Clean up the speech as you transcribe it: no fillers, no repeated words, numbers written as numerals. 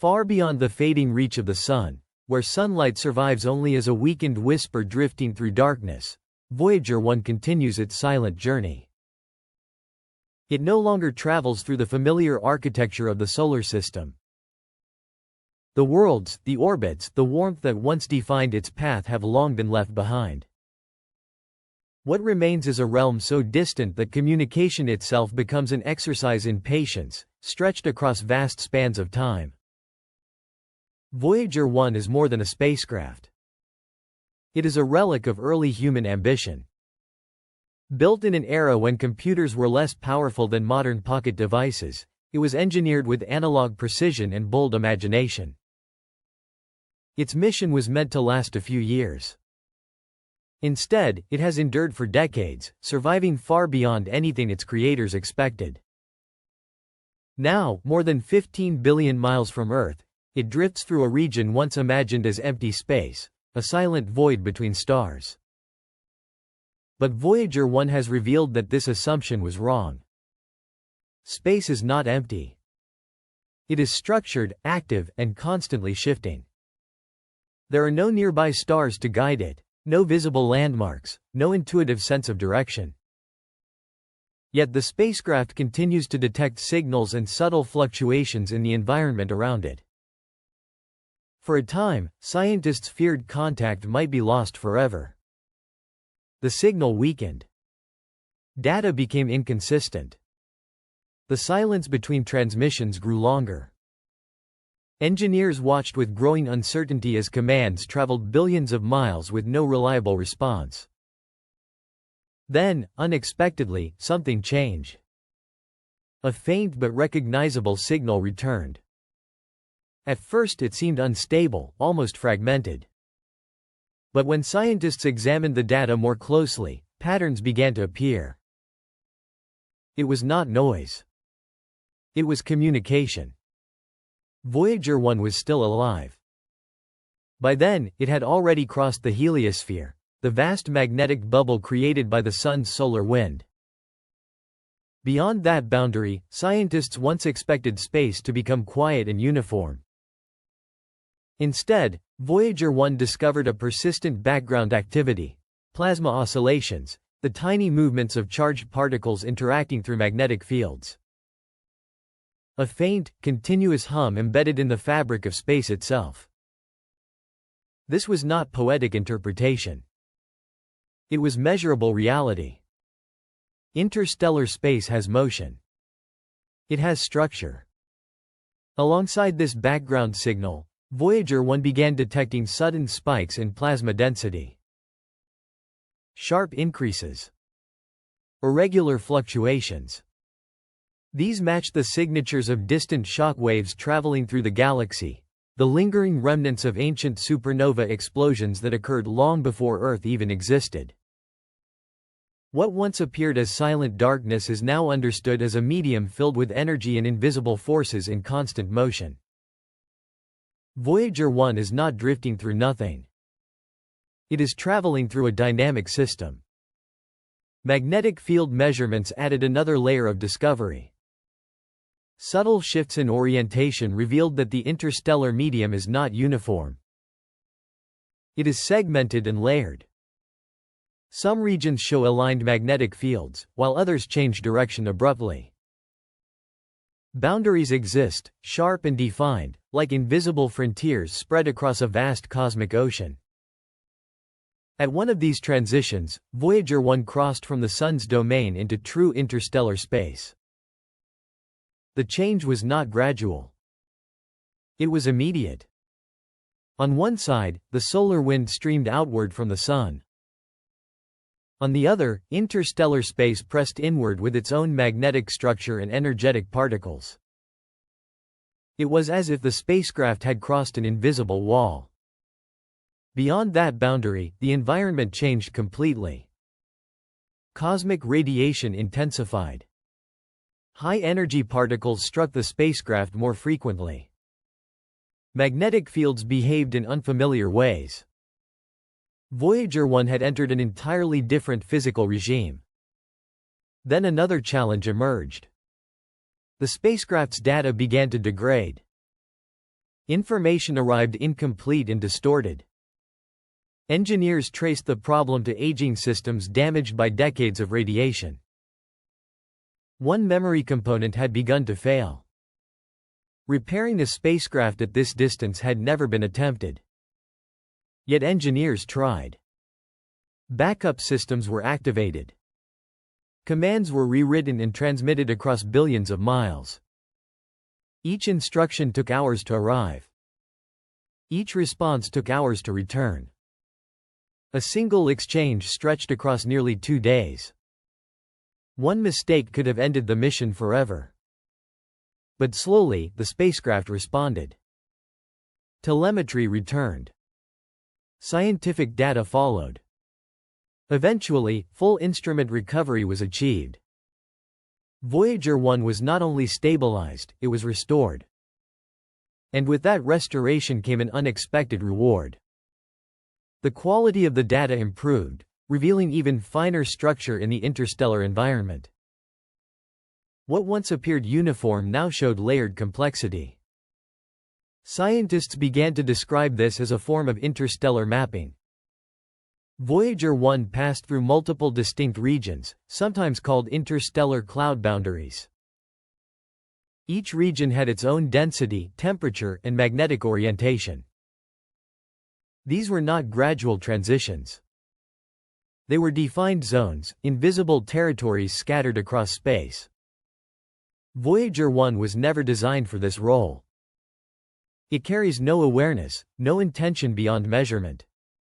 Far beyond the fading reach of the sun, where sunlight survives only as a weakened whisper drifting through darkness, Voyager 1 continues its silent journey. It no longer travels through the familiar architecture of the solar system. The worlds, the orbits, the warmth that once defined its path have long been left behind. What remains is a realm so distant that communication itself becomes an exercise in patience, stretched across vast spans of time. Voyager 1 is more than a spacecraft. It is a relic of early human ambition. Built in an era when computers were less powerful than modern pocket devices, it was engineered with analog precision and bold imagination. Its mission was meant to last a few years. Instead, it has endured for decades, surviving far beyond anything its creators expected. Now, more than 15 billion miles from Earth, it drifts through a region once imagined as empty space, a silent void between stars. But Voyager 1 has revealed that this assumption was wrong. Space is not empty. It is structured, active, and constantly shifting. There are no nearby stars to guide it, no visible landmarks, no intuitive sense of direction. Yet the spacecraft continues to detect signals and subtle fluctuations in the environment around it. For a time, scientists feared contact might be lost forever. The signal weakened. Data became inconsistent. The silence between transmissions grew longer. Engineers watched with growing uncertainty as commands traveled billions of miles with no reliable response. Then, unexpectedly, something changed. A faint but recognizable signal returned. At first it seemed unstable, almost fragmented. But when scientists examined the data more closely, patterns began to appear. It was not noise. It was communication. Voyager 1 was still alive. By then, it had already crossed the heliosphere, the vast magnetic bubble created by the sun's solar wind. Beyond that boundary, scientists once expected space to become quiet and uniform. Instead, Voyager 1 discovered a persistent background activity, plasma oscillations, the tiny movements of charged particles interacting through magnetic fields. A faint, continuous hum embedded in the fabric of space itself. This was not poetic interpretation. It was measurable reality. Interstellar space has motion. It has structure. Alongside this background signal, Voyager 1 began detecting sudden spikes in plasma density. Sharp increases. Irregular fluctuations. These matched the signatures of distant shockwaves traveling through the galaxy, the lingering remnants of ancient supernova explosions that occurred long before Earth even existed. What once appeared as silent darkness is now understood as a medium filled with energy and invisible forces in constant motion. Voyager 1 is not drifting through nothing. It is traveling through a dynamic system. Magnetic field measurements added another layer of discovery. Subtle shifts in orientation revealed that the interstellar medium is not uniform. It is segmented and layered. Some regions show aligned magnetic fields, while others change direction abruptly. Boundaries exist, sharp and defined, like invisible frontiers spread across a vast cosmic ocean. At one of these transitions, Voyager 1 crossed from the Sun's domain into true interstellar space. The change was not gradual. It was immediate. On one side, the solar wind streamed outward from the Sun. On the other, interstellar space pressed inward with its own magnetic structure and energetic particles. It was as if the spacecraft had crossed an invisible wall. Beyond that boundary, the environment changed completely. Cosmic radiation intensified. High-energy particles struck the spacecraft more frequently. Magnetic fields behaved in unfamiliar ways. Voyager 1 had entered an entirely different physical regime. Then another challenge emerged. The spacecraft's data began to degrade. Information arrived incomplete and distorted. Engineers traced the problem to aging systems damaged by decades of radiation. One memory component had begun to fail. Repairing a spacecraft at this distance had never been attempted. Yet engineers tried. Backup systems were activated. Commands were rewritten and transmitted across billions of miles. Each instruction took hours to arrive. Each response took hours to return. A single exchange stretched across nearly 2 days. One mistake could have ended the mission forever. But slowly, the spacecraft responded. Telemetry returned. Scientific data followed. Eventually, full instrument recovery was achieved. Voyager 1 was not only stabilized, it was restored. And with that restoration came an unexpected reward. The quality of the data improved, revealing even finer structure in the interstellar environment. What once appeared uniform now showed layered complexity. Scientists began to describe this as a form of interstellar mapping. Voyager 1 passed through multiple distinct regions, sometimes called interstellar cloud boundaries. Each region had its own density, temperature, and magnetic orientation. These were not gradual transitions. They were defined zones, invisible territories scattered across space. Voyager 1 was never designed for this role. It carries no awareness, no intention beyond measurement.